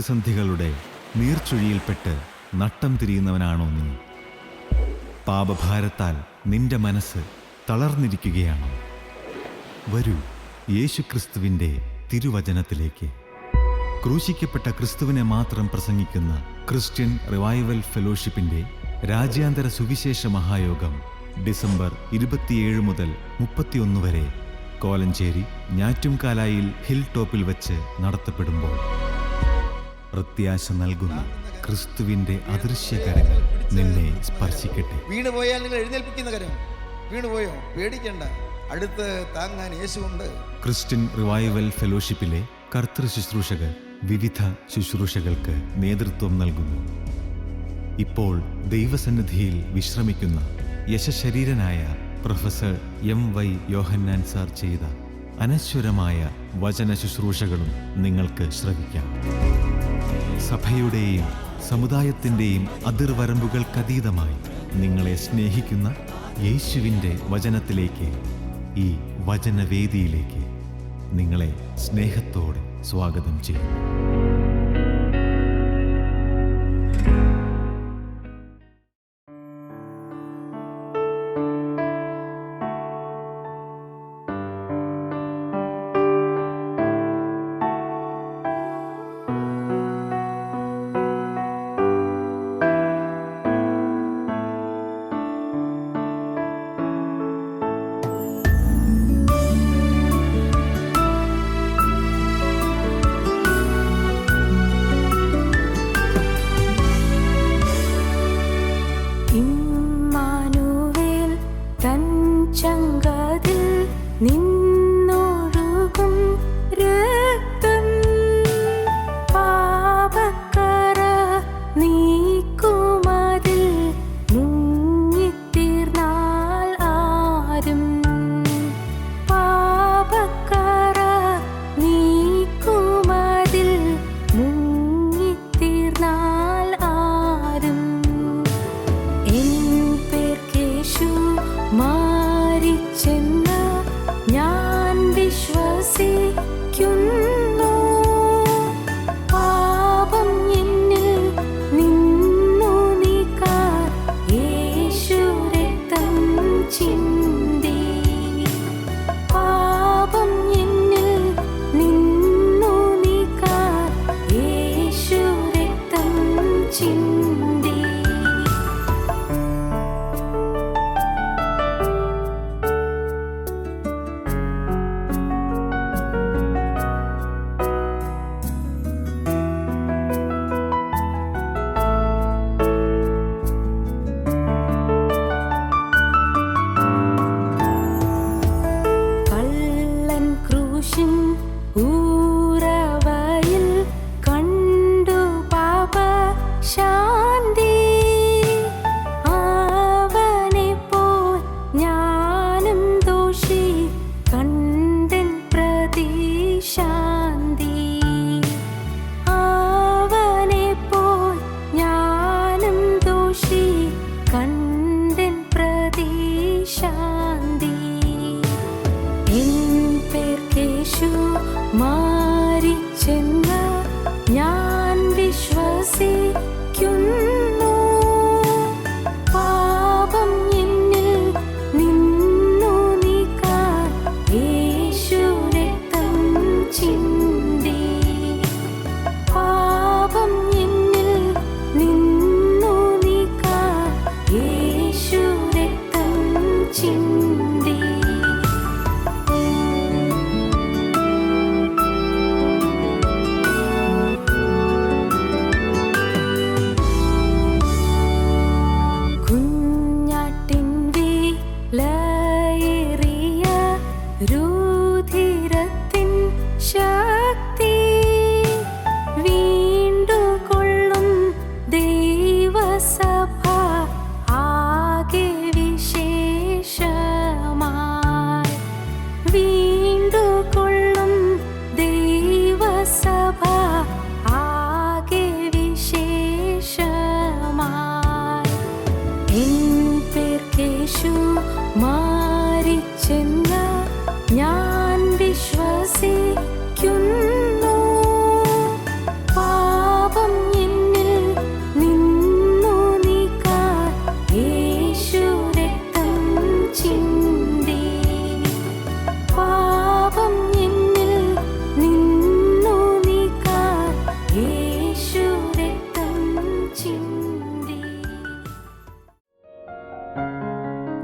പ്രതിസന്ധികളുടെ നീർച്ചുഴിയിൽപ്പെട്ട് നട്ടം തിരിയുന്നവനാണോ നീ? പാപഭാരത്താൽ നിന്റെ മനസ്സ് തളർന്നിരിക്കുകയാണോ? വരൂ, യേശുക്രിസ്തുവിൻ്റെ തിരുവചനത്തിലേക്ക്. ക്രൂശിക്കപ്പെട്ട ക്രിസ്തുവിനെ മാത്രം പ്രസംഗിക്കുന്ന ക്രിസ്ത്യൻ റിവൈവൽ ഫെലോഷിപ്പിൻ്റെ രാജ്യാന്തര സുവിശേഷ മഹായോഗം ഡിസംബർ 27 മുതൽ 31 വരെ കോലഞ്ചേരി ഞാറ്റുംകാലായിൽ ഹിൽ ടോപ്പിൽ വച്ച് നടത്തപ്പെടുമ്പോൾ പ്രത്യാശ നൽകുന്ന ക്രിസ്തുവിൻ്റെ അദൃശ്യകരങ്ങൾ നിന്നെ സ്പർശിക്കട്ടെ. വീണുപോയാൽ നിങ്ങൾ എഴുന്നേൽപ്പിക്കുന്ന കരം. വീണുപോയോ? പേടിക്കണ്ട, അടുത്ത് താങ്ങാൻ യേശുവുണ്ട്. ക്രിസ്ത്യൻ റിവൈവൽ ഫെലോഷിപ്പിലെ കർത്തൃ ശുശ്രൂഷകർ വിവിധ ശുശ്രൂഷകൾക്ക് നേതൃത്വം നൽകുന്നു. ഇപ്പോൾ ദൈവസന്നിധിയിൽ വിശ്രമിക്കുന്ന യശശരീരനായ പ്രൊഫസർ MY യോഹന്നാൻ സാർ ചെയ്ത അനശ്വരമായ വചന ശുശ്രൂഷകളും നിങ്ങൾക്ക് ശ്രവിക്കാം. സഭയുടെയും സമുദായത്തിൻ്റെയും അതിർവരമ്പുകൾക്കതീതമായി നിങ്ങളെ സ്നേഹിക്കുന്ന യേശുവിൻ്റെ വചനത്തിലേക്ക്, ഈ വചനവേദിയിലേക്ക് നിങ്ങളെ സ്നേഹത്തോടെ സ്വാഗതം ചെയ്യുന്നു. ഞാൻ വിശ്വസിക്കുന്നു.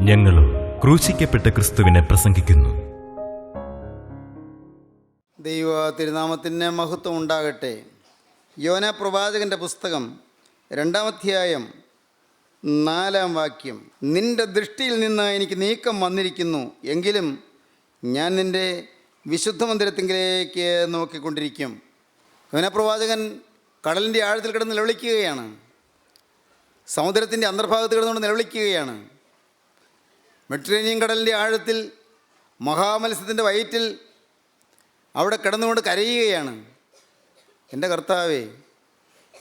ഞങ്ങളും ക്രൂശിക്കപ്പെട്ട ക്രിസ്തുവിനെ പ്രസംഗിക്കുന്നു. ദൈവ തിരുനാമത്തിന് മഹത്വം ഉണ്ടാകട്ടെ. യോനാ പ്രവാചകൻ്റെ പുസ്തകം 2-ാം അധ്യായം 4-ാം വാക്യം. നിന്റെ ദൃഷ്ടിയിൽ നിന്ന് എനിക്ക് നീക്കം വന്നിരിക്കുന്നു, എങ്കിലും ഞാൻ നിൻ്റെ വിശുദ്ധ മന്ദിരത്തിങ്കിലേക്ക് നോക്കിക്കൊണ്ടിരിക്കും. യോനാ പ്രവാചകൻ കടലിൻ്റെ ആഴത്തിൽ കിടന്ന് നിലവിളിക്കുകയാണ്. സമുദ്രത്തിൻ്റെ അന്തർഭാഗത്ത് കിടന്നുകൊണ്ട് നിലവിളിക്കുകയാണ്. മെഡിറ്ററേനിയൻ കടലിൻ്റെ ആഴത്തിൽ മഹാമത്സ്യത്തിൻ്റെ വയറ്റിൽ അവിടെ കിടന്നുകൊണ്ട് കരയുകയാണ്. എൻ്റെ കർത്താവേ,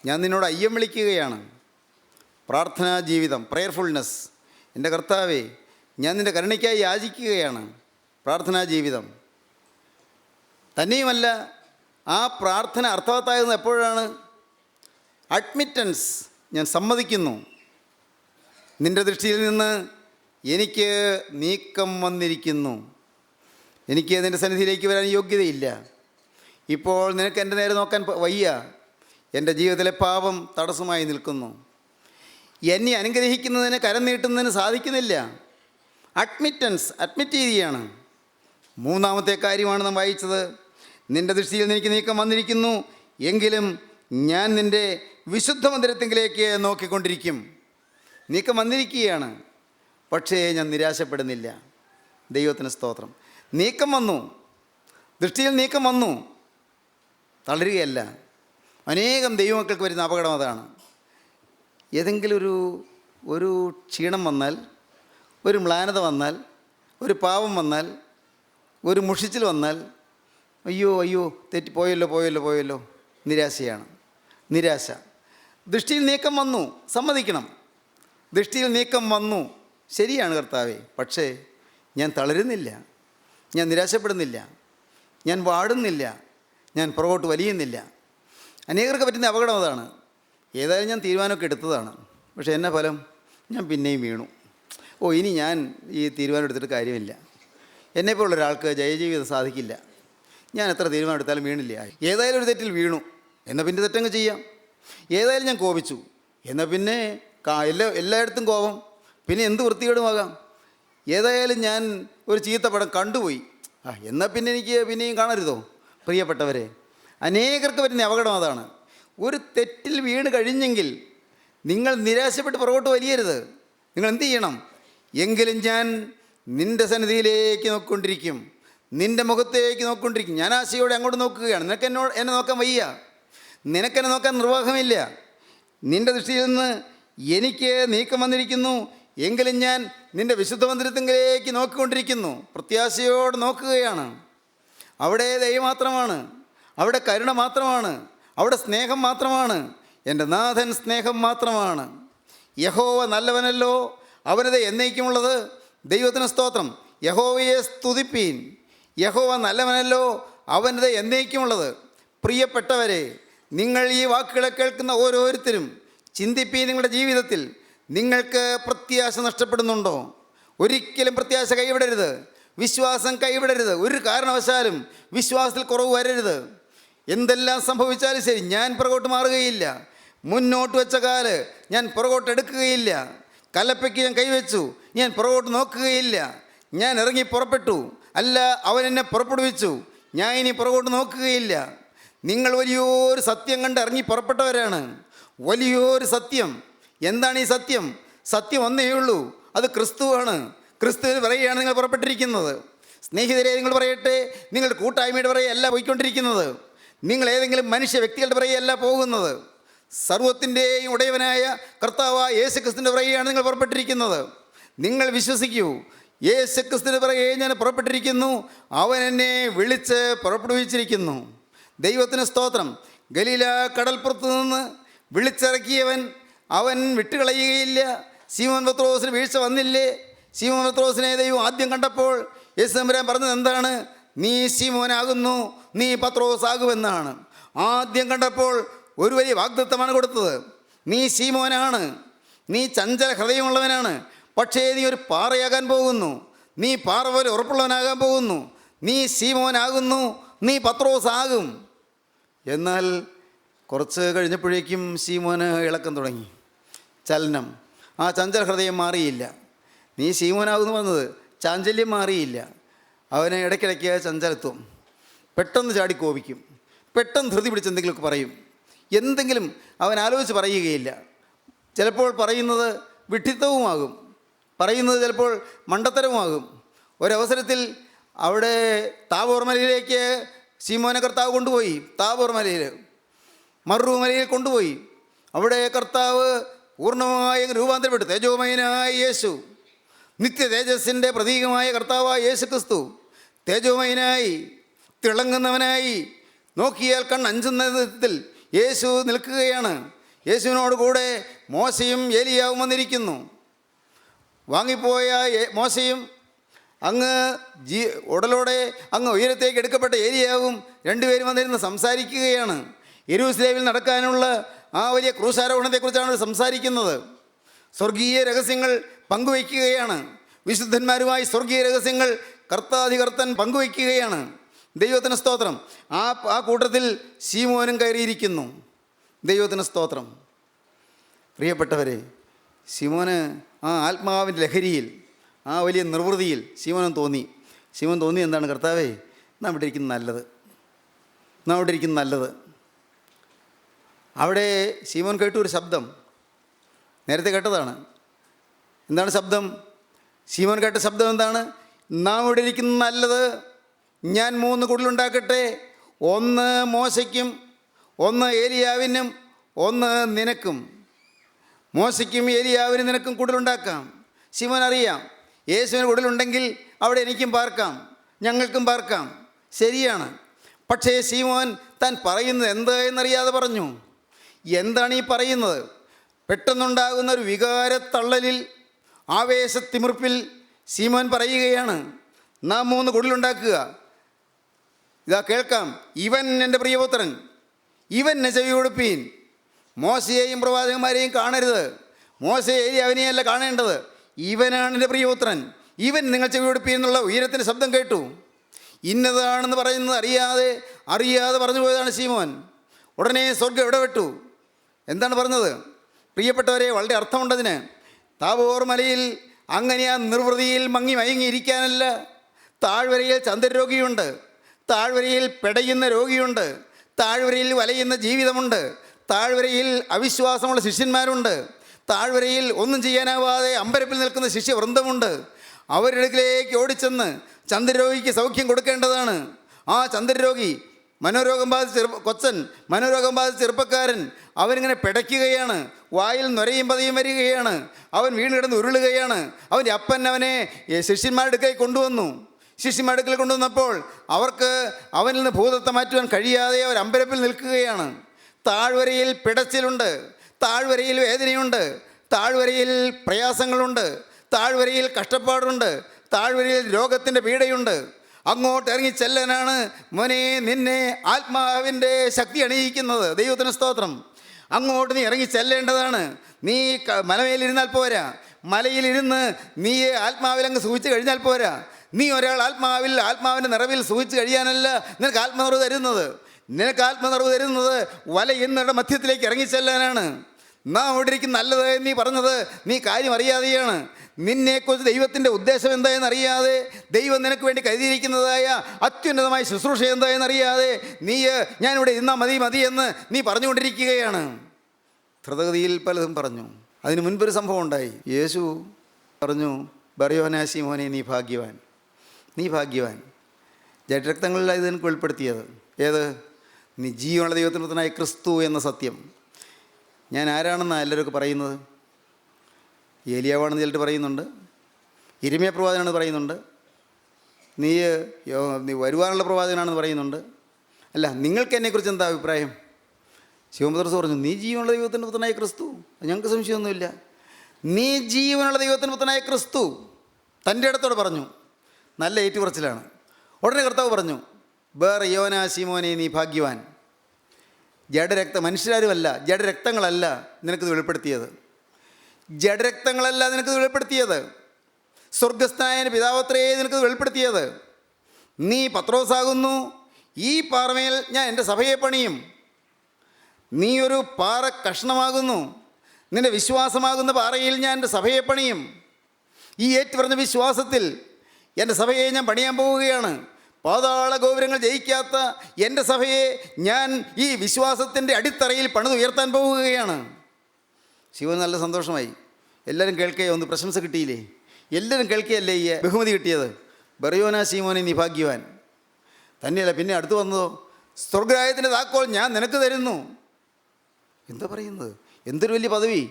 ഞാൻ നിന്നോട് അയ്യം വിളിക്കുകയാണ്. പ്രാർത്ഥനാ ജീവിതം, പ്രയർഫുൾനെസ്. എൻ്റെ കർത്താവേ, ഞാൻ നിൻ്റെ കരുണയ്ക്കായി യാചിക്കുകയാണ്. പ്രാർത്ഥനാ ജീവിതം തന്നെയുമല്ല, ആ പ്രാർത്ഥന അർത്ഥവത്താകുന്നത് എപ്പോഴാണ്? അഡ്മിറ്റൻസ്. ഞാൻ സമ്മതിക്കുന്നു, നിൻ്റെ ദൃഷ്ടിയിൽ നിന്ന് എനിക്ക് നീക്കം വന്നിരിക്കുന്നു. എനിക്ക് നിൻ്റെ സന്നിധിയിലേക്ക് വരാൻ യോഗ്യതയില്ല. ഇപ്പോൾ നിനക്ക് എൻ്റെ നേരെ നോക്കാൻ വയ്യ. എൻ്റെ ജീവിതത്തിലെ പാപം തടസ്സമായി നിൽക്കുന്നു. എന്നെ അനുഗ്രഹിക്കുന്നതിന്, കരം നീട്ടുന്നതിന് സാധിക്കുന്നില്ല. അഡ്മിറ്റൻസ്, അഡ്മിറ്റ് ചെയ്യുകയാണ്. 3-ാമത്തെ കാര്യമാണ് നാം വായിച്ചത്. നിൻ്റെ ദൃഷ്ടിയിൽ നിന്ന് എനിക്ക് നീക്കം വന്നിരിക്കുന്നു, എങ്കിലും ഞാൻ നിൻ്റെ വിശുദ്ധ മന്ദിരത്തിങ്കിലേക്ക് നോക്കിക്കൊണ്ടിരിക്കും. നീക്കം വന്നിരിക്കുകയാണ്, പക്ഷേ ഞാൻ നിരാശപ്പെടുന്നില്ല. ദൈവത്തിന് സ്തോത്രം. നീക്കം വന്നു, ദൃഷ്ടിയിൽ നീക്കം വന്നു, തളരുകയല്ല. അനേകം ദൈവമക്കൾക്ക് വരുന്ന അപകടം അതാണ്. ഏതെങ്കിലും ഒരു ക്ഷീണം വന്നാൽ, ഒരു മ്ലാനത വന്നാൽ, ഒരു പാവം വന്നാൽ, ഒരു മുഷിച്ചിൽ വന്നാൽ, അയ്യോ പോയല്ലോ, നിരാശയാണ്. നിരാശ. ദൃഷ്ടിയിൽ നീക്കം വന്നു, സമ്മതിക്കണം. ദൃഷ്ടിയിൽ നീക്കം വന്നു, ശരിയാണ് കർത്താവേ. പക്ഷേ ഞാൻ തളരുന്നില്ല, ഞാൻ നിരാശപ്പെടുന്നില്ല, ഞാൻ വാടുന്നില്ല, ഞാൻ പുറകോട്ട് വലിയുന്നില്ല. അനേകർക്ക് പറ്റുന്ന അപകടം അതാണ്. ഏതായാലും ഞാൻ തീരുമാനമൊക്കെ എടുത്തതാണ്, പക്ഷേ എന്നെ ഫലം, ഞാൻ പിന്നെയും വീണു. ഇനി ഞാൻ ഈ തീരുമാനം എടുത്തിട്ട് കാര്യമില്ല. എന്നെപ്പോലുള്ള ഒരാൾക്ക് ജയജീവിതം സാധിക്കില്ല. ഞാൻ എത്ര തീരുമാനം എടുത്താലും വീണില്ല. ഏതായാലും ഒരു തെറ്റിൽ വീണു, എന്നാൽ പിന്നെ തെറ്റങ്ങ് ചെയ്യാം. ഏതായാലും ഞാൻ കോപിച്ചു, എന്നാൽ പിന്നെ എല്ലായിടത്തും കോപം, പിന്നെ എന്ത് വൃത്തികേടുമാകാം. ഏതായാലും ഞാൻ ഒരു ചീത്ത പടം കണ്ടുപോയി, എന്നാൽ പിന്നെ എനിക്ക് പിന്നെയും കാണരുതോ? പ്രിയപ്പെട്ടവരെ, അനേകർക്ക് പറ്റുന്ന അപകടം അതാണ്. ഒരു തെറ്റിൽ വീണ് കഴിഞ്ഞെങ്കിൽ നിങ്ങൾ നിരാശപ്പെട്ട് പുറകോട്ട് വലിയരുത്. നിങ്ങൾ എന്ത് ചെയ്യണം? എങ്കിലും ഞാൻ നിൻ്റെ സന്നിധിയിലേക്ക് നോക്കിക്കൊണ്ടിരിക്കും, നിൻ്റെ മുഖത്തേക്ക് നോക്കിക്കൊണ്ടിരിക്കും. ഞാൻ ആശയോടെ അങ്ങോട്ട് നോക്കുകയാണ്. എന്നെ നോക്കാൻ വയ്യ, നിനക്കെന്നെ നോക്കാൻ നിർവാഹമില്ല. നിൻ്റെ ദൃഷ്ടിയിൽ നിന്ന് എനിക്ക് നീക്കം വന്നിരിക്കുന്നു, എങ്കിലും ഞാൻ നിൻ്റെ വിശുദ്ധ മന്ദിരത്തിലേക്ക് നോക്കിക്കൊണ്ടിരിക്കുന്നു. പ്രത്യാശയോടെ നോക്കുകയാണ്. അവിടെ ദയ മാത്രമാണ്, അവിടെ കരുണ മാത്രമാണ്, അവിടെ സ്നേഹം മാത്രമാണ്. എൻ്റെ നാഥൻ സ്നേഹം മാത്രമാണ്. യഹോവ നല്ലവനല്ലോ, അവനത് എന്നേക്കുമുള്ളത്. ദൈവത്തിന് സ്തോത്രം. യഹോവയെ സ്തുതിപ്പീൻ. യഹോവ നല്ലവനല്ലോ, അവനത് എന്നേക്കുമുള്ളത്. പ്രിയപ്പെട്ടവരെ, നിങ്ങൾ ഈ വാക്കുകളെ കേൾക്കുന്ന ഓരോരുത്തരും ചിന്തിപ്പീൻ. നിങ്ങളുടെ ജീവിതത്തിൽ നിങ്ങൾക്ക് പ്രത്യാശ നഷ്ടപ്പെടുന്നുണ്ടോ? ഒരിക്കലും പ്രത്യാശ കൈവിടരുത്, വിശ്വാസം കൈവിടരുത്. ഒരു കാരണവശാലും വിശ്വാസത്തിൽ കുറവ് വരരുത്. എന്തെല്ലാം സംഭവിച്ചാലും ശരി, ഞാൻ പുറകോട്ട് മാറുകയില്ല. മുന്നോട്ട് വെച്ച കാല് ഞാൻ പുറകോട്ട് എടുക്കുകയില്ല. കലപ്പയ്ക്ക് ഞാൻ കൈവച്ചു, ഞാൻ പുറകോട്ട് നോക്കുകയില്ല. ഞാൻ ഇറങ്ങി പുറപ്പെട്ടു, അല്ല അവൻ എന്നെ പുറപ്പെടുവിച്ചു, ഞാൻ ഇനി പുറകോട്ട് നോക്കുകയില്ല. നിങ്ങൾ വലിയൊരു സത്യം കണ്ട് ഇറങ്ങി പുറപ്പെട്ടവരാണ്. വലിയൊരു സത്യം. എന്താണ് ഈ സത്യം? സത്യം ഒന്നേ ഉള്ളൂ, അത് ക്രിസ്തുവാണ്. ക്രിസ്തുവിന് പറയുകയാണ് നിങ്ങൾ പുറപ്പെട്ടിരിക്കുന്നത്. സ്നേഹിതരെ, നിങ്ങൾ പറയട്ടെ, നിങ്ങളുടെ കൂട്ടായ്മയുടെ പറയുകയല്ല പോയിക്കൊണ്ടിരിക്കുന്നത്. നിങ്ങൾ ഏതെങ്കിലും മനുഷ്യ വ്യക്തികളുടെ പറയുകയല്ല പോകുന്നത്. സർവത്തിൻ്റെയും ഉടയവനായ കർത്താവായ യേശു ക്രിസ്തുവിൻ്റെ പറയുകയാണ് നിങ്ങൾ പുറപ്പെട്ടിരിക്കുന്നത്. നിങ്ങൾ വിശ്വസിക്കൂ. യേശു ക്രിസ്തുവിൻ്റെ പറയുകയെ ഞാൻ പുറപ്പെട്ടിരിക്കുന്നു, അവൻ എന്നെ വിളിച്ച് പുറപ്പെടുവിച്ചിരിക്കുന്നു. ദൈവത്തിന് സ്തോത്രം. ഗലീല കടൽപ്പുറത്ത് നിന്ന് വിളിച്ചിറക്കിയവൻ അവൻ വിട്ടുകളയുകയില്ല. ശീമോൻ പത്രോസിന് വീഴ്ച വന്നില്ലേ? ശീമോൻ പത്രോസിനെ ദൈവം ആദ്യം കണ്ടപ്പോൾ യേശു തമ്പുരാൻ പറഞ്ഞത് എന്താണ്? നീ ശീമോനാകുന്നു, നീ പത്രോസ് ആകുമെന്നാണ്. ആദ്യം കണ്ടപ്പോൾ ഒരു വലിയ വാഗ്ദത്തമാണ് കൊടുത്തത്. നീ ശീമോനാണ്, നീ ചഞ്ചല ഹൃദയമുള്ളവനാണ്, പക്ഷേ നീ ഒരു പാറയാകാൻ പോകുന്നു. നീ പാറ പോലെ ഉറപ്പുള്ളവനാകാൻ പോകുന്നു. നീ ശീമോനാകുന്നു, നീ പത്രോസ് ആകും. എന്നാൽ കുറച്ച് കഴിഞ്ഞപ്പോഴേക്കും ശീമോന് ഇളക്കം തുടങ്ങി, ചലനം. ആ ചഞ്ചല ഹൃദയം മാറിയില്ല. നീ ശീമോനാകുന്നു പറഞ്ഞത് ചാഞ്ചല്യം മാറിയില്ല. അവന് ഇടയ്ക്കിടയ്ക്ക് ചഞ്ചലത്വം, പെട്ടെന്ന് ചാടി കോപിക്കും, പെട്ടെന്ന് ധൃതി പിടിച്ച് എന്തെങ്കിലുമൊക്കെ പറയും. എന്തെങ്കിലും അവൻ ആലോചിച്ച് പറയുകയില്ല. ചിലപ്പോൾ പറയുന്നത് വിഡ്ഢിത്തവുമാകും, പറയുന്നത് ചിലപ്പോൾ മണ്ടത്തരവുമാകും. ഒരവസരത്തിൽ അവിടെ താബോർ മലയിലേക്ക് ശീമോനെ കർത്താവ് കൊണ്ടുപോയി. താബോർ മലയിൽ, മറുമലയിൽ കൊണ്ടുപോയി. അവിടെ കർത്താവ് പൂർണ്ണമായും രൂപാന്തരപ്പെട്ടു. തേജോമയനായ യേശു, നിത്യ തേജസ്സിൻ്റെ പ്രതീകമായ കർത്താവായ യേശു ക്രിസ്തു തേജോമയനായി തിളങ്ങുന്നവനായി നോക്കിയാൽ കണ്ണഞ്ചുന്ന വിധത്തിൽ യേശു നിൽക്കുകയാണ്. യേശുവിനോട് കൂടെ മോശയും ഏലിയാവും വന്നിരിക്കുന്നു. വാങ്ങിപ്പോയ മോശയും അങ്ങ് ഉടലോടെ അങ്ങ് ഉയരത്തേക്ക് എടുക്കപ്പെട്ട ഏലിയാവും രണ്ടുപേരും വന്നിരുന്ന് സംസാരിക്കുകയാണ്. യെരൂശലേമിൽ നടക്കാനുള്ള ആ വലിയ ക്രൂശാരോഹണത്തെക്കുറിച്ചാണ് സംസാരിക്കുന്നത്. സ്വർഗീയ രഹസ്യങ്ങൾ പങ്കുവയ്ക്കുകയാണ്. വിശുദ്ധന്മാരുമായി സ്വർഗീയ രഹസ്യങ്ങൾ കർത്താധികർത്തൻ പങ്കുവയ്ക്കുകയാണ്. ദൈവത്തിന് സ്തോത്രം. ആ കൂട്ടത്തിൽ ശീമോനും കയറിയിരിക്കുന്നു. ദൈവത്തിന് സ്തോത്രം. പ്രിയപ്പെട്ടവരെ, ശിമോന് ആ ആത്മാവിൻ്റെ ലഹരിയിൽ, ആ വലിയ നിർവൃതിയിൽ ശിമോൻ തോന്നി എന്താണ്? കർത്താവേ, നാം ഇവിടെ ഇരിക്കുന്ന നല്ലത്. അവിടെ ശിമോൻ കേട്ടു ഒരു ശബ്ദം. നേരത്തെ കേട്ടതാണ്. എന്താണ് ശബ്ദം? ശിമോൻ കേട്ട ശബ്ദം എന്താണ്? നാം ഇവിടെ ഇരിക്കുന്ന നല്ലത്. ഞാൻ 3 കുടിലുണ്ടാക്കട്ടെ, 1 മോശയ്ക്കും, 1 ഏലിയാവിനും, 1 നിനക്കും. മോശയ്ക്കും ഏലിയാവിനും നിനക്കും കുടിലുണ്ടാക്കാം. ശിമോൻ അറിയാം, യേശുവിന് കുടിലുണ്ടെങ്കിൽ അവിടെ എനിക്കും പാർക്കാം, ഞങ്ങൾക്കും പാർക്കാം. ശരിയാണ്. പക്ഷേ ശിമോൻ താൻ പറയുന്നത് എന്ത് എന്നറിയാതെ പറഞ്ഞു. എന്താണ് ഈ പറയുന്നത്? പെട്ടെന്നുണ്ടാകുന്ന ഒരു വികാരത്തള്ളലിൽ, ആവേശത്തിമിർപ്പിൽ ശിമോൻ പറയുകയാണ്, നാം 3 കുടിലുണ്ടാക്കുക. ഇതാ കേൾക്കാം, ഇവൻ എൻ്റെ പ്രിയപുത്രൻ, ഇവനെ ചെവി കൊടുപ്പീൻ. മോശയെയും പ്രവാചകന്മാരെയും കാണരുത്, മോശയെ ഏലിയാവിനെയല്ല കാണേണ്ടത്, ഇവനാണ് എൻ്റെ പ്രിയപുത്രൻ, ഇവൻ നിങ്ങൾ ചെവി കൊടുപ്പീൻ എന്നുള്ള ഉയരത്തിൻ്റെ ശബ്ദം കേട്ടു. ഇന്നതാണെന്ന് പറയുന്നത് അറിയാതെ പറഞ്ഞു പോയതാണ് ശിമോൻ. ഉടനെ സ്വർഗ്ഗം ഇടപെട്ടു. എന്താണ് പറഞ്ഞത്? പ്രിയപ്പെട്ടവരെ, വളരെ അർത്ഥമുണ്ടതിന്. താബോർ മലയിൽ അങ്ങനെ ആ നിർവൃതിയിൽ മയങ്ങിയിരിക്കാനല്ല. താഴ്വരയിൽ ചന്ദ്രരോഗിയുണ്ട്, താഴ്വരയിൽ പെടയുന്ന രോഗിയുണ്ട്, താഴ്വരയിൽ വലയുന്ന ജീവിതമുണ്ട്, താഴ്വരയിൽ അവിശ്വാസമുള്ള ശിഷ്യന്മാരുണ്ട്, താഴ്വരയിൽ ഒന്നും ചെയ്യാനാവാതെ അമ്പരപ്പിൽ നിൽക്കുന്ന ശിഷ്യവൃന്ദമുണ്ട്. അവരുടെ അടുക്കിലേക്ക് ഓടിച്ചെന്ന് ചന്ദ്രരോഗിക്ക് സൗഖ്യം കൊടുക്കേണ്ടതാണ്. ആ ചന്ദ്രരോഗി, മനോരോഗം ബാധിച്ച മനോരോഗം ബാധിച്ച ചെറുപ്പക്കാരൻ, അവനിങ്ങനെ പിടയ്ക്കുകയാണ്, വായിൽ നൊരയും പതയും വരികയാണ്, അവൻ വീണ് കിടന്ന് ഉരുളുകയാണ്. അവൻ്റെ അപ്പൻ അവനെ ശിഷ്യന്മാരുടെ അടുക്കൽ കൊണ്ടുവന്നു. ശിഷ്യന്മാരുടെ അടുക്കൽ കൊണ്ടുവന്നപ്പോൾ അവർക്ക് അവനിൽ നിന്ന് ഭൂതത്തെ മാറ്റുവാൻ കഴിയാതെ അവർ അമ്പരപ്പിൽ നിൽക്കുകയാണ്. താഴ്വരയിൽ പിടച്ചിലുണ്ട്, താഴ്വരയിൽ വേദനയുണ്ട്, താഴ്വരയിൽ പ്രയാസങ്ങളുണ്ട്, താഴ്വരയിൽ കഷ്ടപ്പാടുണ്ട്, താഴ്വരയിൽ രോഗത്തിൻ്റെ പീഡയുണ്ട്. അങ്ങോട്ട് ഇറങ്ങി ചെല്ലാനാണ് മോനെ നിന്നെ ആത്മാവിൻ്റെ ശക്തി അണിയിക്കുന്നത്. ദൈവത്തിന് സ്തോത്രം. അങ്ങോട്ട് നീ ഇറങ്ങി ചെല്ലേണ്ടതാണ്. നീ മലമേലിരുന്നാൽ പോരാ, മലയിലിരുന്ന് നീ ആത്മാവിൽ അങ്ങ് സൂചിച്ച് കഴിഞ്ഞാൽ പോരാ. നീ ഒരാൾ ആത്മാവിൻ്റെ നിറവിൽ സൂചിച്ച് കഴിയാനല്ല നിനക്ക് ആത്മനിറവ് തരുന്നത്. നിനക്ക് ആത്മനിറവ് തരുന്നത് വലയുന്നവരുടെ മധ്യത്തിലേക്ക് ഇറങ്ങിച്ചെല്ലാനാണ്. നാം അവിടെ ഇരിക്കും നല്ലത് നീ പറഞ്ഞത് നീ കാര്യം അറിയാതെയാണ്. നിന്നെക്കുറിച്ച് ദൈവത്തിൻ്റെ ഉദ്ദേശം എന്തായെന്നറിയാതെ, ദൈവം നിനക്ക് വേണ്ടി കരുതിയിരിക്കുന്നതായ അത്യുന്നതമായ ശുശ്രൂഷ എന്തായെന്നറിയാതെ നീ ഞാനിവിടെ ഇരുന്നാൽ മതി എന്ന് നീ പറഞ്ഞുകൊണ്ടിരിക്കുകയാണ്. ധൃതഗതിയിൽ പലതും പറഞ്ഞു. അതിന് മുൻപൊരു സംഭവം ഉണ്ടായി. യേശു പറഞ്ഞു, ബറിയോനാ ശിമോനെ, നീ ഭാഗ്യവാൻ. ജഡരക്തങ്ങളിലാണ് ഇത് എനിക്ക് വെളിപ്പെടുത്തിയത്. ഏത്? നീ ജീവനുള്ള ദൈവത്തിന് പുത്രനായ ക്രിസ്തു എന്ന സത്യം. ഞാൻ ആരാണെന്നാണ് എല്ലാവരും പറയുന്നത്? ഏലിയാവാണെന്ന് ചിലർ പറയുന്നുണ്ട്, യിരെമ്യാ പ്രവാചകനാണെന്ന് പറയുന്നുണ്ട്, നീ വരുവാനുള്ള പ്രവാചകനാണെന്ന് പറയുന്നുണ്ട്. അല്ല, നിങ്ങൾക്ക് എന്നെക്കുറിച്ച് എന്താ അഭിപ്രായം? ശിവപത്രോസ് പറഞ്ഞു, നീ ജീവനുള്ള ദൈവത്തിൻ്റെ പുത്രനായ ക്രിസ്തു. ഞങ്ങൾക്ക് സംശയമൊന്നുമില്ല. നീ ജീവനുള്ള ദൈവത്തിൻ്റെ പുത്രനായ ക്രിസ്തു. തൻ്റെ ഇടത്തോടെ പറഞ്ഞു. നല്ല ഏറ്റുപറച്ചിലാണ്. ഉടനെ കർത്താവ് പറഞ്ഞു, ബറിയോനാ ശിമോനെ, നീ ഭാഗ്യവാൻ. മനുഷ്യരാരുമല്ല, ജഡരക്തങ്ങളല്ല നിനക്കിത് വെളിപ്പെടുത്തിയത്. സ്വർഗസ്ഥനായ പിതാവത്രേ നിനക്കിത് വെളിപ്പെടുത്തിയത്. നീ പത്രോസാകുന്നു, ഈ പാറമേൽ ഞാൻ എൻ്റെ സഭയെ പണിയും. നീ ഒരു പാറ കഷ്ണമാകുന്നു, നിൻ്റെ വിശ്വാസമാകുന്ന പാറയിൽ ഞാൻ എൻ്റെ സഭയെ പണിയും. ഈ ഏറ്റുപറഞ്ഞ വിശ്വാസത്തിൽ എൻ്റെ സഭയെ ഞാൻ പണിയാൻ പോവുകയാണ്. പാതാള ഗോപുരങ്ങൾ ജയിക്കാത്ത എൻ്റെ സഭയെ ഞാൻ ഈ വിശ്വാസത്തിൻ്റെ അടിത്തറയിൽ പണിതുയർത്താൻ പോവുകയാണ്. ശിവന് നല്ല സന്തോഷമായി. എല്ലാവരും കേൾക്കുകയോ, ഒന്ന് പ്രശംസ കിട്ടിയില്ലേ? എല്ലാവരും കേൾക്കുകയല്ലേ ഈ ബഹുമതി കിട്ടിയത്? ബറിയോന ശീമോനെ നീ ഭാഗ്യവാൻ. തന്നെയല്ല, പിന്നെ അടുത്ത് വന്നതോ, സ്വർഗ്ഗരാജ്യത്തിൻ്റെ താക്കോൽ ഞാൻ നിനക്ക് തരുന്നു. എന്താ പറയുന്നത്? എന്തൊരു വലിയ പദവി!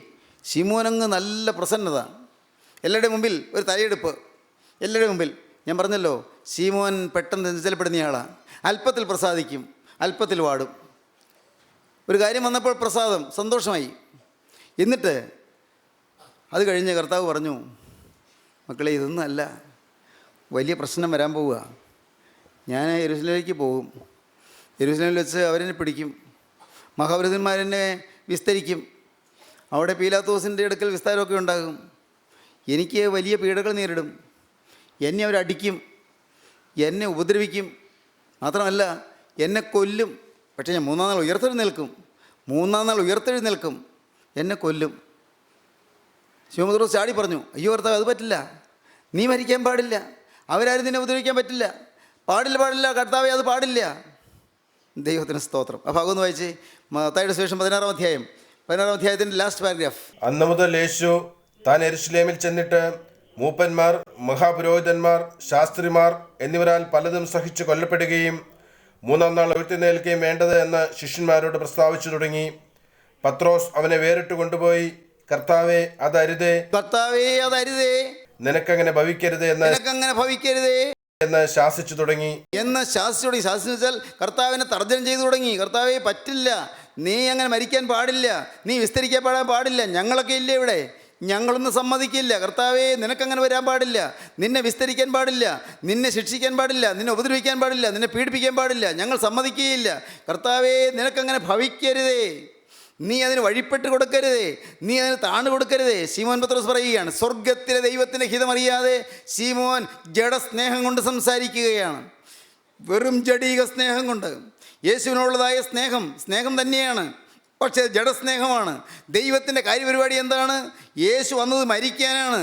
ശിമോനങ്ങ് നല്ല പ്രസന്നത. എല്ലാവരുടെ മുമ്പിൽ ഒരു തലയെടുപ്പ്. എല്ലാവരുടെ മുമ്പിൽ. ഞാൻ പറഞ്ഞല്ലോ, ശിമോൻ പെട്ടെന്ന് നിശ്ചലപ്പെടുന്ന ആളാണ്. അല്പത്തിൽ പ്രസാദിക്കും, അല്പത്തിൽ വാടും. ഒരു കാര്യം വന്നപ്പോൾ പ്രസാദം, സന്തോഷമായി. എന്നിട്ട് അത് കഴിഞ്ഞ് കർത്താവ് പറഞ്ഞു, മക്കളെ, ഇതൊന്നും അല്ല, വലിയ പ്രശ്നം വരാൻ പോവുക. ഞാൻ യെരൂശലേമിലേക്ക് പോകും. യെരൂശലേമിൽ വെച്ച് അവരെന്നെ പിടിക്കും, മഹാപുരോഹിതന്മാരെന്നെ വിസ്തരിക്കും. അവിടെ പീലാത്തോസിൻ്റെ അടുക്കൽ വിസ്താരമൊക്കെ ഉണ്ടാകും. എനിക്ക് വലിയ പീഡകൾ നേരിടും. എന്നെ അവരടിക്കും, എന്നെ ഉപദ്രവിക്കും, മാത്രമല്ല എന്നെ കൊല്ലും. പക്ഷേ ഞാൻ മൂന്നാം നാൾ ഉയർത്തെഴുന്നേൽക്കും. എന്നെ കൊല്ലും. ശിമോൻ പത്രോസ് ചാടി പറഞ്ഞു, അയ്യോ കർത്താവ്, അത് പറ്റില്ല, നീ മരിക്കാൻ പാടില്ല, അവരാരും നിന്നെ ഉപദ്രവിക്കാൻ പറ്റില്ല, പാടില്ല കർത്താവേ, അത് പാടില്ല. ദൈവത്തിന് സ്തോത്രം. ആ ഭാഗം ഒന്ന് വായിച്ച്. മത്തായിയുടെ സുവിശേഷം 16-ാം അധ്യായത്തിൻ്റെ ലാസ്റ്റ് പാരഗ്രാഫ്. അന്ന് മുതൽ യേശു താൻ യെരൂശലേമിൽ ചെന്നിട്ട് മൂപ്പന്മാർ, മഹാപുരോഹിതന്മാർ, ശാസ്ത്രിമാർ എന്നിവരാൽ പലതും സഹിച്ച് കൊല്ലപ്പെടുകയും മൂന്നാം നാൾ ഉയർത്തെഴുന്നേൽക്കുകയും വേണ്ടത് എന്ന് ശിഷ്യന്മാരോട് പ്രസ്താവിച്ചു തുടങ്ങി. പത്രോസ് അവനെ വേറിട്ട് കൊണ്ടുപോയി, കർത്താവേ, അതരുതേ, നിനക്കങ്ങനെ ഭവിക്കരുതേ എന്ന് ശാസിച്ചു തുടങ്ങി. ശാസിച്ചു വെച്ചാൽ കർത്താവിനെ തർജ്ജനം ചെയ്തു തുടങ്ങി. കർത്താവേ, പറ്റില്ല, നീ അങ്ങനെ മരിക്കാൻ പാടില്ല, നീ വിസ്തരിക്കപ്പെടാൻ പാടില്ല, ഞങ്ങളൊക്കെ ഇല്ലേ ഇവിടെ, ഞങ്ങളൊന്നും സമ്മതിക്കില്ല. കർത്താവേ, നിനക്കങ്ങനെ വരാൻ പാടില്ല, നിന്നെ വിസ്തരിക്കാൻ പാടില്ല, നിന്നെ ശിക്ഷിക്കാൻ പാടില്ല, നിന്നെ ഉപദ്രവിക്കാൻ പാടില്ല, നിന്നെ പീഡിപ്പിക്കാൻ പാടില്ല, ഞങ്ങൾ സമ്മതിക്കുകയില്ല. കർത്താവേ, നിനക്കങ്ങനെ ഭവിക്കരുതേ, നീ അതിന് വഴിപ്പെട്ട് കൊടുക്കരുതേ, നീ അതിന് താണു കൊടുക്കരുതേ. ശിമോൻ പത്രോസ് പറയുകയാണ്, സ്വർഗത്തിലെ ദൈവത്തിൻ്റെ ഹിതമറിയാതെ ശിമോൻ ജഡസ്നേഹം കൊണ്ട് സംസാരിക്കുകയാണ്. വെറും ജഡീക സ്നേഹം കൊണ്ട്. യേശുവിനുള്ളതായ സ്നേഹം തന്നെയാണ്, പക്ഷേ ജഡസ്നേഹമാണ്. ദൈവത്തിൻ്റെ കാര്യപരിപാടി എന്താണ്? യേശു വന്നത് മരിക്കാനാണ്,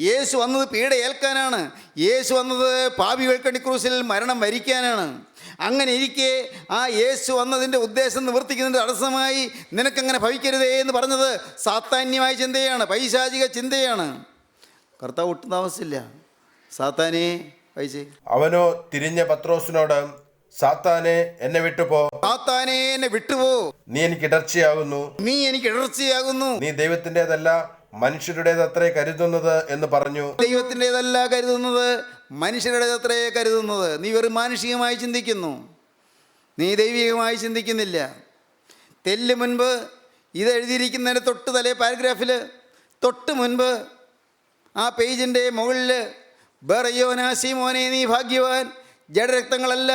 യേശു വന്നത് പീഡ ഏൽക്കാനാണ്, യേശു വന്നത് പാപികൾക്കടി ക്രൂശിൽ മരണം വരിക്കാനാണ്. അങ്ങനെ ഇരിക്കെ ആ യേശു വന്നതിൻ്റെ ഉദ്ദേശം നിവർത്തിക്കുന്നതിൻ്റെ തടസ്സമായി നിനക്കങ്ങനെ ഭവിക്കരുതേ എന്ന് പറഞ്ഞത് സാത്താന്യമായ ചിന്തയാണ്, പൈശാചിക ചിന്തയാണ്. കർത്താവ് ഒട്ടും താമസിച്ചില്ല. സാത്താനെ വായിച്ചേ. അവനോ തിരിഞ്ഞ പത്രോസിനോട്, സാത്താനെ, എന്നെ വിട്ടുപോ, നീ എനിക്ക് ഇടർച്ചയാകുന്നു, നീ ദൈവത്തിൻ്റെതല്ല മനുഷ്യരുടേതത്രേ കരുതുന്നത് എന്ന് പറഞ്ഞു. ദൈവത്തിൻ്റെതല്ല കരുതുന്നത്, മനുഷ്യരുടേതത്രേ കരുതുന്നത്. നീ വെറും മാനുഷികമായി ചിന്തിക്കുന്നു, നീ ദൈവികമായി ചിന്തിക്കുന്നില്ല. തെല്ല് മുൻപ് ഇത് എഴുതിയിരിക്കുന്നതിന് തൊട്ട് തലേ പാരഗ്രാഫിൽ തൊട്ട് മുൻപ് ആ പേജിൻ്റെ മുകളിൽ ബറിയോനാ ശീമോനെ നീ ഭാഗ്യവാൻ, ജഡരക്തങ്ങളല്ല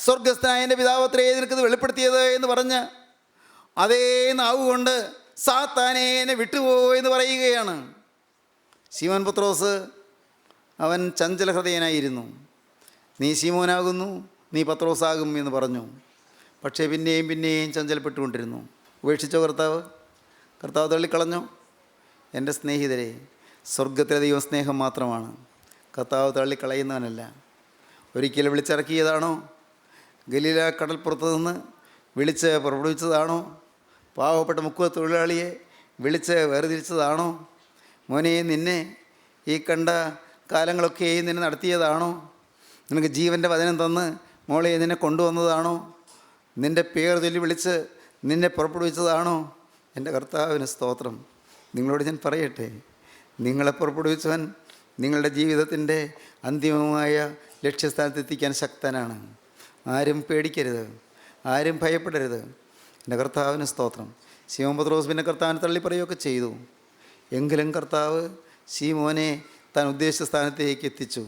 സ്വർഗസ്ഥനായ എൻ്റെ പിതാവത്രേ നിനക്കത് വെളിപ്പെടുത്തിയത് എന്ന് പറഞ്ഞ് അതേ നാവുകൊണ്ട് സാത്താനെ എന്നെ വിട്ടുപോ എന്ന് പറയുകയാണ്. ശിമോൻ പത്രോസ് അവൻ ചഞ്ചല ഹൃദയനായിരുന്നു. നീ ശിമോനാകുന്നു, നീ പത്രോസാകും എന്ന് പറഞ്ഞു. പക്ഷേ പിന്നെയും ചഞ്ചലപ്പെട്ടുകൊണ്ടിരുന്നു. ഉപേക്ഷിച്ചോ കർത്താവ് തള്ളിക്കളഞ്ഞോ? എൻ്റെ സ്നേഹിതരെ, സ്വർഗത്തിലെ ദൈവം സ്നേഹം മാത്രമാണ്, കർത്താവ് തള്ളിക്കളയുന്നവനല്ല. ഒരിക്കലും വിളിച്ചിറക്കിയതാണോ? ഗലീല കടൽപ്പുറത്ത് നിന്ന് വിളിച്ച് പുറപ്പെടുവിച്ചതാണോ? പാവപ്പെട്ട മുക്കുവ തൊഴിലാളിയെ വിളിച്ച് വേർതിരിച്ചതാണോ? മോനെ, നിന്നെ ഈ കണ്ട കാലങ്ങളൊക്കെ നിന്നെ നടത്തിയതാണോ? നിനക്ക് ജീവൻ്റെ വചനം തന്ന് മോളെ നിന്നെ കൊണ്ടുവന്നതാണോ? നിൻ്റെ പേർ ചൊല്ലി വിളിച്ച് നിന്നെ പുറപ്പെടുവിച്ചതാണോ? എൻ്റെ കർത്താവിന് സ്തോത്രം. നിങ്ങളോട് ഞാൻ പറയട്ടെ, നിങ്ങളെ പുറപ്പെടുവിച്ചവൻ നിങ്ങളുടെ ജീവിതത്തിൻ്റെ അന്തിമമായ ലക്ഷ്യസ്ഥാനത്തെത്തിക്കാൻ ശക്തനാണ്. ആരും പേടിക്കരുത്, ആരും ഭയപ്പെടരുത്. എൻ്റെ കർത്താവിന് സ്തോത്രം. ശിമോൻ പത്രോസ് പിന്നെ കർത്താവിനെ തള്ളിപ്പറയുകയൊക്കെ ചെയ്തു. എങ്കിലും കർത്താവ് ശിമോനെ താൻ ഉദ്ദേശിച്ച സ്ഥാനത്തേക്ക് എത്തിച്ചു.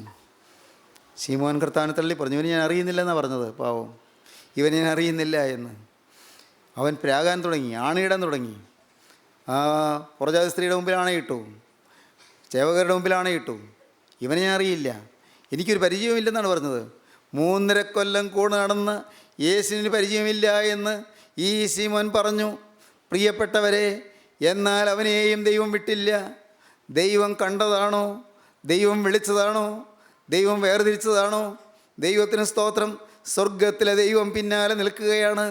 ശിമോൻ കർത്താവിനെ തള്ളി പറഞ്ഞു, ഇവനെ ഞാൻ അറിയുന്നില്ല എന്നാണ് പറഞ്ഞത്. പാവം, ഇവനെ ഞാൻ അറിയുന്നില്ല എന്ന്. അവൻ പ്രാകാൻ തുടങ്ങി, ആണയിടാൻ തുടങ്ങി. ആ പുറജാതി സ്ത്രീയുടെ മുമ്പിൽ ആണയിട്ടു, സേവകരുടെ മുമ്പിൽ ആണയിട്ടു. ഇവനെ ഞാൻ അറിയില്ല, എനിക്കൊരു പരിചയമില്ലെന്നാണ് പറഞ്ഞത്. 3.5 കൊല്ലം കൂടെ നടന്ന് യേശുവിന് പരിചയമില്ല എന്ന് ഈ ശിമോൻ പറഞ്ഞു. പ്രിയപ്പെട്ടവരെ, എന്നാൽ അവനെയും ദൈവം വിട്ടില്ല. ദൈവം കണ്ടതാണോ, ദൈവം വിളിച്ചതാണോ? ദൈവം വേർതിരിച്ചതാണോ? ദൈവത്തിന് സ്തോത്രം. സ്വർഗത്തിലെ ദൈവം പിന്നാലെ നിൽക്കുകയാണ്.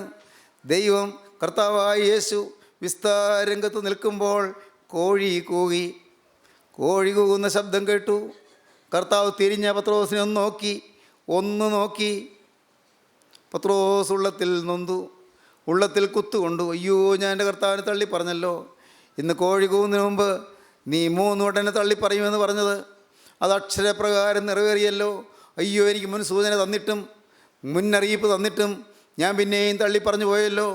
ദൈവം കർത്താവായ യേശു വിസ്താരരംഗത്ത് നിൽക്കുമ്പോൾ കോഴി കൂകി. കോഴി കൂകുന്ന ശബ്ദം കേട്ടു. കർത്താവ് തിരിഞ്ഞ പത്രോസിനെ ഒന്ന് നോക്കി. പത്രോസ് ഉള്ളത്തിൽ നൊന്തു, ഉള്ളത്തിൽ കുത്തുകൊണ്ടു. അയ്യോ, ഞാൻ എൻ്റെ കർത്താവിനെ തള്ളി പറഞ്ഞല്ലോ. ഇന്ന് കോഴി കൂകുന്നതിന് മുമ്പ് നീ 3 വട്ടം എന്നെ തള്ളി പറയുമെന്ന് പറഞ്ഞത് അത് അക്ഷരപ്രകാരം നിറവേറിയല്ലോ. അയ്യോ, എനിക്ക് മുൻസൂചന തന്നിട്ടും മുന്നറിയിപ്പ് തന്നിട്ടും ഞാൻ പിന്നെയും തള്ളി പറഞ്ഞു പോയല്ലോ.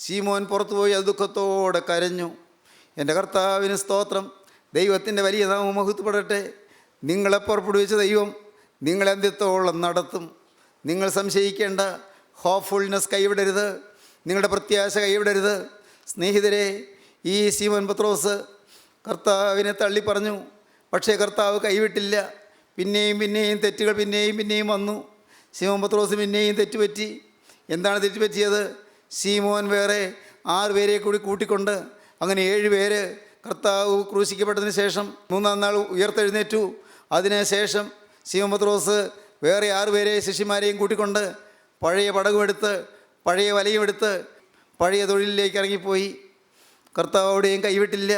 ശീമോൻ പുറത്തുപോയി അത് ദുഃഖത്തോടെ കരഞ്ഞു. എൻ്റെ കർത്താവിന് സ്തോത്രം. ദൈവത്തിൻ്റെ വലിയ നാമം മഹത്വപ്പെടട്ടെ. നിങ്ങളെ പുറപ്പെടുവിച്ച ദൈവം നിങ്ങളെ അന്ത്യത്തോളം നടത്തും. നിങ്ങൾ സംശയിക്കേണ്ട. ഹോപ്പ്ഫുൾനെസ് കൈവിടരുത്. നിങ്ങളുടെ പ്രത്യാശ കൈവിടരുത്. സ്നേഹിതരെ, ഈ ശീമോൻ പത്രോസ് കർത്താവിനെ തള്ളി പറഞ്ഞു. പക്ഷേ കർത്താവ് കൈവിട്ടില്ല. പിന്നെയും തെറ്റുകൾ പിന്നെയും വന്നു. ശീമോൻ പത്രോസ് പിന്നെയും തെറ്റുപറ്റി. എന്താണ് തെറ്റുപറ്റിയത്? ശീമോൻ വേറെ 6 പേരെ കൂടി കൂട്ടിക്കൊണ്ട് അങ്ങനെ 7 പേര് കർത്താവ് ക്രൂശിക്കപ്പെട്ടതിന് ശേഷം 3-ാം നാൾ ഉയർത്തെഴുന്നേറ്റു. അതിനുശേഷം ശീമോൻ പത്രോസ് വേറെ 6 പേരെ ശിഷ്യന്മാരെയും കൂട്ടിക്കൊണ്ട് പഴയ പടകുമെടുത്ത് പഴയ വലയുമെടുത്ത് പഴയ തൊഴിലിലേക്ക് ഇറങ്ങിപ്പോയി. കർത്താവ് അവിടെയും കൈവിട്ടില്ല.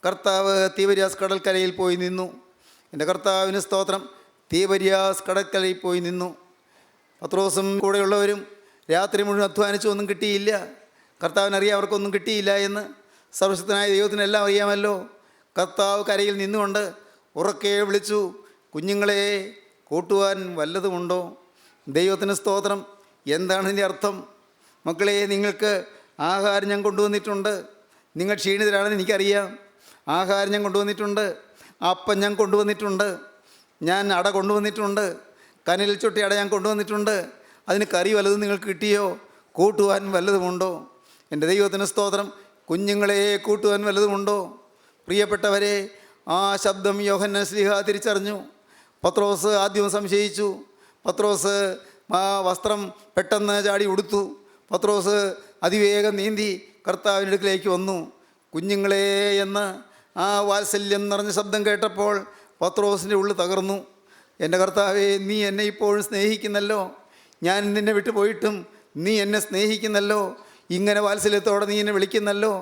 കർത്താവ് തീബരിയാസ് കടൽക്കരയിൽ പോയി നിന്നു. എൻ്റെ കർത്താവിന് സ്തോത്രം. തീബരിയാസ് കടൽക്കരയിൽ പോയി നിന്നു. പത്രോസും കൂടെയുള്ളവരും രാത്രി മുഴുവൻ അധ്വാനിച്ചു, ഒന്നും കിട്ടിയില്ല. കർത്താവിനറിയാം അവർക്കൊന്നും കിട്ടിയില്ല എന്ന്. സർവശക്തനായ ദൈവത്തിനെല്ലാം അറിയാമല്ലോ. കർത്താവ് കരയിൽ നിന്നുകൊണ്ട് ഉറക്കെ വിളിച്ചു, കുഞ്ഞുങ്ങളെ കൂട്ടുവാൻ വല്ലതുമുണ്ടോ? ദൈവത്തിന് സ്തോത്രം. എന്താണ് ഇതിൻ്റെ അർത്ഥം? മക്കളെ, നിങ്ങൾക്ക് ആഹാരം ഞാൻ കൊണ്ടുവന്നിട്ടുണ്ട്. നിങ്ങൾ ക്ഷീണിതരാണെന്ന് എനിക്കറിയാം. ആഹാരം ഞാൻ കൊണ്ടുവന്നിട്ടുണ്ട്. അപ്പം ഞാൻ കൊണ്ടുവന്നിട്ടുണ്ട്. ഞാൻ അട കൊണ്ടുവന്നിട്ടുണ്ട്. കനലിൽ ചൊട്ടി അട ഞാൻ കൊണ്ടുവന്നിട്ടുണ്ട്. അതിന് കറി വല്ലതും നിങ്ങൾക്ക് കിട്ടിയോ? കൂട്ടുവാൻ വല്ലതുമുണ്ടോ? എൻ്റെ ദൈവത്തിന് സ്തോത്രം. കുഞ്ഞുങ്ങളെ കൂട്ടുവാൻ വല്ലതുമുണ്ടോ? പ്രിയപ്പെട്ടവരെ, ആ ശബ്ദം യോഹന്നാൻ ശ്ലീഹാ തിരിച്ചറിഞ്ഞു. പത്രോസ് ആദ്യം സംശയിച്ചു. പത്രോസ് ആ വസ്ത്രം പെട്ടെന്ന് ചാടി ഉടുത്തു. പത്രോസ് അതിവേഗം നീന്തി കർത്താവിൻ്റെ അടുക്കിലേക്ക് വന്നു. കുഞ്ഞുങ്ങളെ എന്ന് ആ വാത്സല്യം നിറഞ്ഞ ശബ്ദം കേട്ടപ്പോൾ പത്രോസിൻ്റെ ഉള്ളിൽ തകർന്നു. എൻ്റെ കർത്താവേ, നീ എന്നെ ഇപ്പോഴും സ്നേഹിക്കുന്നല്ലോ. ഞാൻ നിന്നെ വിട്ടു പോയിട്ടും നീ എന്നെ സ്നേഹിക്കുന്നല്ലോ. ഇങ്ങനെ വാത്സല്യത്തോടെ നീ എന്നെ വിളിക്കുന്നല്ലോ.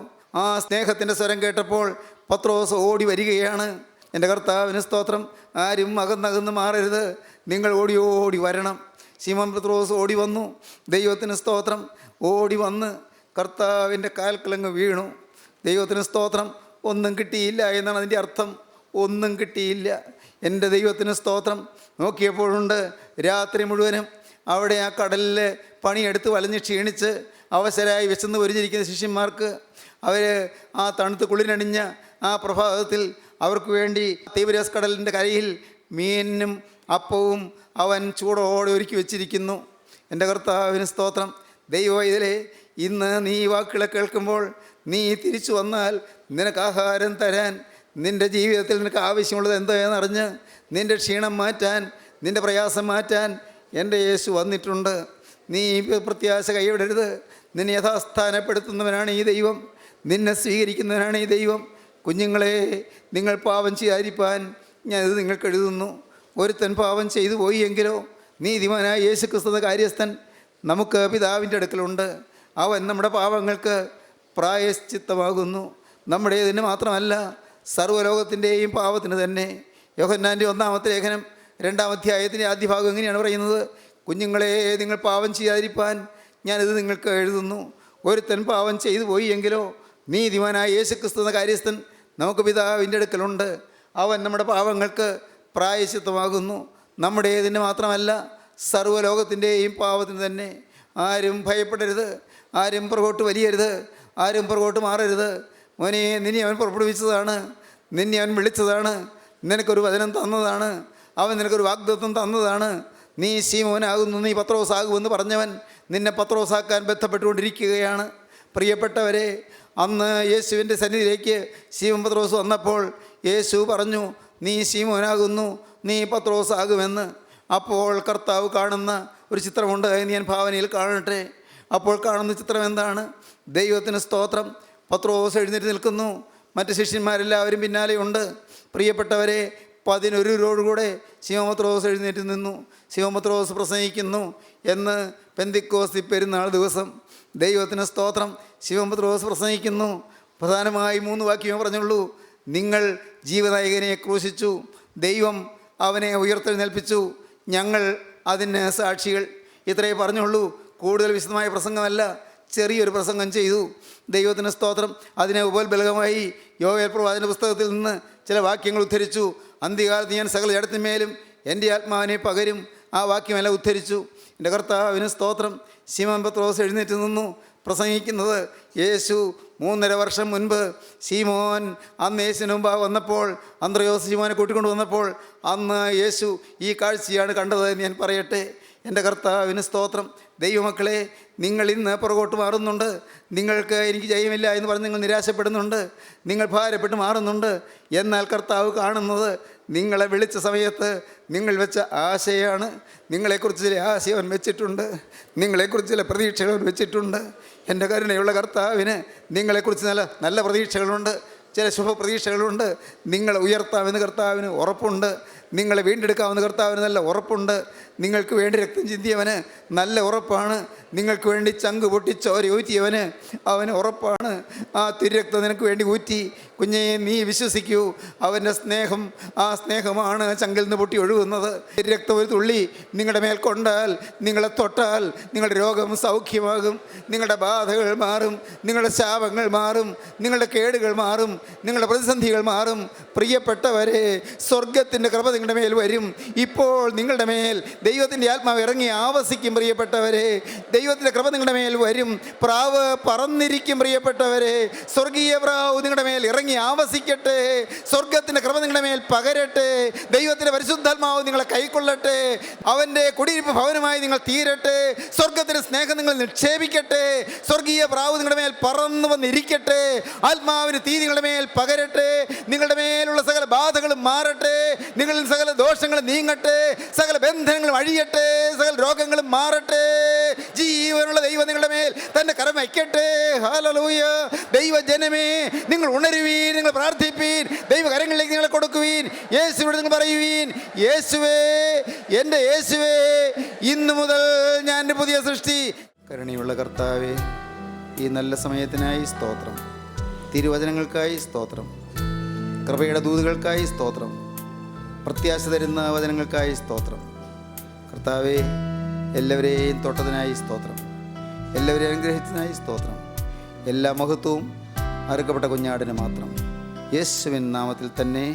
ആ സ്നേഹത്തിൻ്റെ സ്വരം കേട്ടപ്പോൾ പത്രോസ് ഓടി വരികയാണ്. എൻ്റെ കർത്താവിന് സ്തോത്രം. ആരും അകന്നകന്ന് മാറരുത്. നിങ്ങൾ ഓടി വരണം. ശീമോൻ പത്രോസ് ഓടി വന്നു. ദൈവത്തിന് സ്തോത്രം. ഓടി വന്ന് കർത്താവിൻ്റെ കാൽക്കലങ്ങ് വീണു. ദൈവത്തിന് സ്തോത്രം. ഒന്നും കിട്ടിയില്ല എന്നാണ് അതിൻ്റെ അർത്ഥം. ഒന്നും കിട്ടിയില്ല. എൻ്റെ ദൈവത്തിന് സ്തോത്രം. നോക്കിയപ്പോഴുണ്ട് രാത്രി മുഴുവനും അവിടെ ആ കടലിൽ പണിയെടുത്ത് വലഞ്ഞ് ക്ഷീണിച്ച് അവശരായി വിശന്ന് പൊരിഞ്ഞിരിക്കുന്ന ശിഷ്യന്മാർക്ക് അവർ ആ തണുത്ത് കുളിരണിഞ്ഞ ആ പ്രഭാതത്തിൽ അവർക്ക് വേണ്ടി തീബരിയാസ് കടലിൻ്റെ കരയിൽ മീനും അപ്പവും അവൻ ചൂടോടെ ഒരുക്കി വെച്ചിരിക്കുന്നു. എൻ്റെ കർത്താവിന് സ്തോത്രം. ദൈവം ഇതിലെ ഇന്ന് നീ ഈ വാക്കുകളെ കേൾക്കുമ്പോൾ നീ തിരിച്ചു വന്നാൽ നിനക്ക് ആഹാരം തരാൻ, നിൻ്റെ ജീവിതത്തിൽ നിനക്ക് ആവശ്യമുള്ളത് എന്താണെന്നറിഞ്ഞ് നിൻ്റെ ക്ഷീണം മാറ്റാൻ, നിൻ്റെ പ്രയാസം മാറ്റാൻ എൻ്റെ യേശു വന്നിട്ടുണ്ട്. നീ പ്രത്യാശ കൈവിടരുത്. നിന്നെ യഥാസ്ഥാനപ്പെടുത്തുന്നവനാണ് ഈ ദൈവം. നിന്നെ സ്വീകരിക്കുന്നവനാണ് ഈ ദൈവം. കുഞ്ഞുങ്ങളെ, നിങ്ങൾ പാപം ചെയ്യാതിരിപ്പാൻ ഞാനിത് നിങ്ങൾക്ക് എഴുതുന്നു. ഒരുത്തൻ പാപം ചെയ്തു പോയി എങ്കിലോ നീതിമാനായ യേശു ക്രിസ്തു കാര്യസ്ഥൻ നമുക്ക് പിതാവിൻ്റെ അടുക്കലുണ്ട്. അവൻ നമ്മുടെ പാപങ്ങൾക്ക് പ്രായശ്ചിത്തമാകുന്നു. നമ്മുടേതിന് മാത്രമല്ല, സർവ്വലോകത്തിൻ്റെയും പാപത്തിന് തന്നെ. യോഹന്നാൻ്റെ 1-ാമത്തെ ലേഖനം 2-ാം അധ്യായത്തിൻ്റെ ആദ്യ ഭാഗം എങ്ങനെയാണ് പറയുന്നത്? കുഞ്ഞുങ്ങളെ, നിങ്ങൾ പാപം ചെയ്യാതിരിപ്പാൻ ഞാനിത് നിങ്ങൾക്ക് എഴുതുന്നു. ഒരുത്തൻ പാപം ചെയ്തു പോയി എങ്കിലോ നീതിമാനായ യേശു ക്രിസ്തു കാര്യസ്ഥൻ നമുക്ക് പിതാവിൻ്റെ അടുക്കലുണ്ട്. അവൻ നമ്മുടെ പാപങ്ങൾക്ക് പ്രായശ്ചിത്തമാകുന്നു. നമ്മുടേതിന് മാത്രമല്ല, സർവ്വലോകത്തിൻ്റെയും പാപത്തിന് തന്നെ. ആരും ഭയപ്പെടരുത്. ആരും പുറകോട്ട് വലിയരുത്. ആരും പുറകോട്ട് മാറരുത്. മോനെ, നിന്നെ അവൻ പുറപ്പെടുവിച്ചതാണ്. നിന്നെ അവൻ വിളിച്ചതാണ്. നിനക്കൊരു വചനം തന്നതാണ്. അവൻ നിനക്കൊരു വാഗ്ദത്തം തന്നതാണ്. നീ ശീമോനാകുന്നു, നീ പത്രോസാകുമെന്ന് പറഞ്ഞവൻ നിന്നെ പത്രോസാക്കാൻ ബന്ധപ്പെട്ടുകൊണ്ടിരിക്കുകയാണ്. പ്രിയപ്പെട്ടവരെ, അന്ന് യേശുവിൻ്റെ സന്നിധിയിലേക്ക് ശീമോൻ പത്രോസ് വന്നപ്പോൾ യേശു പറഞ്ഞു, നീ ശീമോനാകുന്നു, നീ പത്രോസാകുമെന്ന്. അപ്പോൾ കർത്താവ് കാണുന്ന ഒരു ചിത്രമുണ്ട്. എന്ന് ഞാൻ ഭാവനയിൽ കാണട്ടെ. അപ്പോൾ കാണുന്ന ചിത്രം എന്താണ്? ദൈവത്തിന് സ്തോത്രം. പത്രോസ് എഴുന്നേറ്റ് നിൽക്കുന്നു. മറ്റ് ശിഷ്യന്മാരെല്ലാവരും പിന്നാലെയുണ്ട്. പ്രിയപ്പെട്ടവരെ, 11 ശിമോൻ പത്രോസ് എഴുന്നേറ്റ് നിന്നു. ശിമോൻ പത്രോസ് പ്രസംഗിക്കുന്നു എന്ന് പെന്തിക്കോസ്തി പെരുന്നാൾ ദിവസം. ദൈവത്തിന് സ്തോത്രം. ശിമോൻ പത്രോസ് പ്രസംഗിക്കുന്നു. പ്രധാനമായി 3 വാക്യമേ പറഞ്ഞുള്ളൂ. നിങ്ങൾ ജീവനായകനെ ക്രൂശിച്ചു, ദൈവം അവനെ ഉയർത്തെഴുന്നേൽപ്പിച്ചു, ഞങ്ങൾ അതിന് സാക്ഷികൾ. ഇത്രയേ പറഞ്ഞുള്ളൂ. കൂടുതൽ വിശദമായ പ്രസംഗമല്ല, ചെറിയൊരു പ്രസംഗം ചെയ്തു. ദൈവത്തിന് സ്തോത്രം. അതിനെ ഉപോത്ബലകമായി യോവേൽ പ്രവാചകന്റെ പുസ്തകത്തിൽ നിന്ന് ചില വാക്യങ്ങൾ ഉദ്ധരിച്ചു. അന്ത്യകാലത്ത് ഞാൻ സകല ജഡത്തിന്മേലും എൻ്റെ ആത്മാവിനെ പകരും. ആ വാക്യമെല്ലാം ഉദ്ധരിച്ചു. എൻ്റെ കർത്താവിന് സ്തോത്രം. ശിമോൻ പത്രോസ് എഴുന്നേറ്റ് നിന്നു പ്രസംഗിക്കുന്നത്. യേശു 3.5 വർഷം മുൻപ് ശിമോൻ അന്ന് യേശുവിന് മുമ്പ് വന്നപ്പോൾ, അന്ത്രയോസ് ശിമോനെ കൂട്ടിക്കൊണ്ട് വന്നപ്പോൾ അന്ന് യേശു ഈ കാഴ്ചയാണ് കണ്ടത് എന്ന് ഞാൻ പറയട്ടെ. എൻ്റെ കർത്താവിന് സ്തോത്രം. ദൈവമക്കളെ, നിങ്ങൾ ഇന്ന് പുറകോട്ട് മാറുന്നുണ്ട്. നിങ്ങൾക്ക് എനിക്ക് ജയമില്ല എന്ന് പറഞ്ഞ് നിങ്ങൾ നിരാശപ്പെടുന്നുണ്ട്. നിങ്ങൾ ഭാരപ്പെട്ട് മാറുന്നുണ്ട്. എന്നാൽ കർത്താവ് കാണുന്നത് നിങ്ങളെ വിളിച്ച സമയത്ത് നിങ്ങൾ വെച്ച ആശയാണ്. നിങ്ങളെക്കുറിച്ച് ചില ആശ അവൻ വെച്ചിട്ടുണ്ട്. നിങ്ങളെക്കുറിച്ച് ചില പ്രതീക്ഷകൾ അവൻ വെച്ചിട്ടുണ്ട്. എൻ്റെ കരുണയുള്ള കർത്താവിന് നിങ്ങളെക്കുറിച്ച് നല്ല പ്രതീക്ഷകളുണ്ട്. ചില ശുഭപ്രതീക്ഷകളുണ്ട്. നിങ്ങളെ ഉയർത്താമെന്ന് കർത്താവിന് ഉറപ്പുണ്ട്. നിങ്ങളെ വീണ്ടെടുക്കാമെന്ന് കർത്താവിന് നല്ല ഉറപ്പുണ്ട്. നിങ്ങൾക്ക് വേണ്ടി രക്തം ചിന്തിയവന് നല്ല ഉറപ്പാണ്. നിങ്ങൾക്ക് വേണ്ടി ചങ്ക് പൊട്ടി ചോര ഊറ്റിയവന് അവന് ഉറപ്പാണ്. ആ തിരുരക്തം നിനക്ക് വേണ്ടി ഊറ്റി. കുഞ്ഞെ, നീ വിശ്വസിക്കൂ. അവൻ്റെ സ്നേഹം, ആ സ്നേഹമാണ് ചങ്കിൽ നിന്ന് പൊട്ടി ഒഴുകുന്നത്. തിരുരക്തം ഒരു തുള്ളി നിങ്ങളുടെ മേൽ കൊണ്ടാൽ, നിങ്ങളെ തൊട്ടാൽ നിങ്ങളുടെ രോഗം സൗഖ്യമാകും. നിങ്ങളുടെ ബാധകൾ മാറും, നിങ്ങളുടെ ശാപങ്ങൾ മാറും, നിങ്ങളുടെ കേടുകൾ മാറും, നിങ്ങളുടെ പ്രതിസന്ധികൾ മാറും. പ്രിയപ്പെട്ടവരെ, സ്വർഗത്തിൻ്റെ കൃപ നിങ്ങളുടെ മേൽ വരും. ഇപ്പോൾ നിങ്ങളുടെ മേൽ ദൈവത്തിൻ്റെ ആത്മാവ് ഇറങ്ങി ആവസിക്കും. പ്രിയപ്പെട്ടവരെ, ദൈവത്തിൻ്റെ കൃപ നിങ്ങളുടെ മേൽ വരും. പ്രാവ് പറന്നിരിക്കും. പ്രിയപ്പെട്ടവരെ, സ്വർഗീയ പ്രാവ് നിങ്ങളുടെ മേൽ ഇറങ്ങി ആവസിക്കട്ടെ. സ്വർഗത്തിൻ്റെ കൃപ നിങ്ങളുടെ മേൽ പകരട്ടെ. ദൈവത്തിൻ്റെ പരിശുദ്ധാത്മാവ് നിങ്ങളെ കൈക്കൊള്ളട്ടെ. അവൻ്റെ കുടിയിരിപ്പ് ഭവനമായി നിങ്ങൾ തീരട്ടെ. സ്വർഗത്തിൻ്റെ സ്നേഹം നിങ്ങൾ നിക്ഷേപിക്കട്ടെ. സ്വർഗീയ പ്രാവ് നിങ്ങളുടെ മേൽ പറന്നു വന്നിരിക്കട്ടെ. ആത്മാവിന് തീ നിങ്ങളുടെ മേൽ പകരട്ടെ. നിങ്ങളുടെ മേലുള്ള സകല ബാധകളും മാറട്ടെ. നിങ്ങളിൽ സകല ദോഷങ്ങളും നീങ്ങട്ടെ. സകല ബന്ധനങ്ങളും അഴിയട്ടെ. സകല രോഗങ്ങളും മാറട്ടെ. ജീവനുള്ള ദൈവം നിങ്ങളുടെ മേൽ തൻ്റെ കരം വയ്ക്കട്ടെ. ഹല്ലേലൂയ. ദൈവജനമേ, നിങ്ങൾ ഉണരുവീൻ, നിങ്ങൾ പ്രാർത്ഥിപ്പീൻ, ദൈവകരങ്ങളിലേക്ക് നിങ്ങളെ കൊടുക്കുവീൻ. യേശുവിനോട് നിങ്ങൾ പറയുവീൻ, യേശുവേ, എൻ്റെ യേശുവേ, ഇന്നു മുതൽ ഞാൻ എൻ്റെ പുതിയ സൃഷ്ടി. കരുണയുള്ള കർത്താവേ, ഈ നല്ല സമയത്തിനായി സ്തോത്രം. തിരുവചനങ്ങൾക്കായി സ്തോത്രം. കൃപയുടെ ദൂതുകൾക്കായി സ്തോത്രം. പ്രത്യാശ തരുന്ന വചനങ്ങൾക്കായി സ്തോത്രം. കർത്താവേ, എല്ലാവരെയും തൊട്ടതിനായി സ്തോത്രം. എല്ലാവരെയും അനുഗ്രഹിച്ചതിനായി സ്തോത്രം. എല്ലാ മഹത്വവും അറുക്കപ്പെട്ട കുഞ്ഞാടിന് മാത്രം. യേശുവിൻ നാമത്തിൽ തന്നെ.